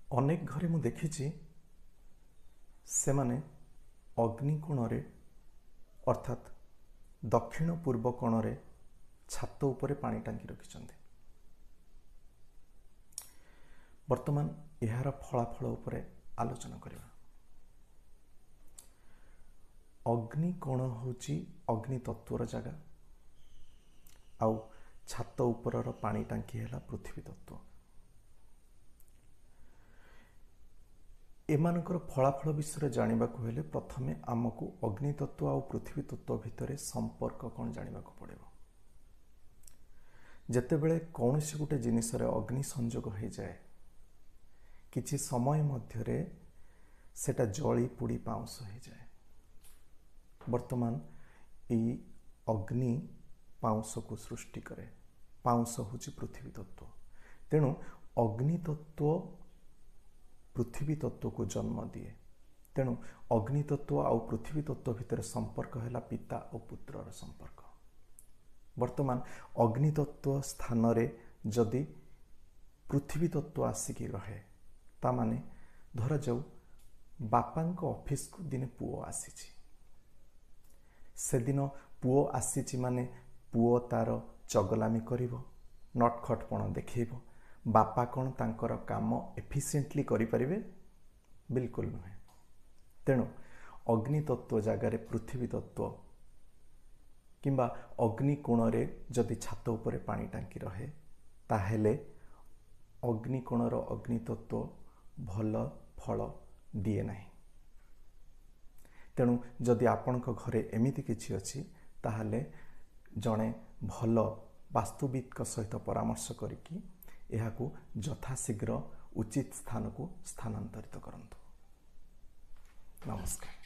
अनेक घरे मु देखिछि से माने अग्निकोणरे अर्थात दक्षिण पूर्व कोणरे छात उपरे पानी टांकी रखिछन्ते। वर्तमान यार फलाफल उपरे आलोचना करिबा। अग्निकोण होची अग्नि तत्वर जगह आउ छात उपरर पानी टांकी हैला पृथ्वी तत्व। एमानकर फलाफल विषय जानिबा को हेले प्रथमे आमको अग्नि तत्व आउ पृथ्वी तत्व भितरे संपर्क कौन जानिबा को पड़ेबो। जेतेबेले कौनसी गुटे जिनिस रे अग्नि संयोग हो जाए किछि समय मध्यरे सेटा जली पुड़ी पाउंस हो जाए। वर्तमान ई अग्नि पाउंस को सृष्टि करे। पाउंस होची पृथ्वी तत्व। तेणु अग्नि तत्व पृथ्वी तत्व को जन्म दिए। तेणु अग्नि तत्व आउ पृथ्वी तत्व भितर संपर्क है पिता और पुत्रर संपर्क। वर्तमान अग्नि तत्व स्थान रे जदि पृथ्वी तत्व आसिकी रहे ता माने धरा जाऊ बापांक ऑफिस को दिने पुओ आसीची। से दिन पुओ आसीची माने पुओ तार चगलामी करिवो, नटखटपण देखैबो। बापा कौन तांकर काम एफिशिएंटली करि परिबे? बिल्कुल नुहे। तेणु अग्नि तत्व जगार पृथ्वी तत्व किंबा अग्नि कोणरे जदि छात उपरे पानी टांकी रहे ताहेले अग्नि कोणर अग्नि तत्व भल फल दिए नाही। तेणु जदि आपणक घरे एमिति किछि अछि ताहले जणे भल वास्तुविद सहित परामर्श करिकी एहाकू यथाशीघ्र उचित स्थान को स्थानांतरित करंतु। नमस्कार।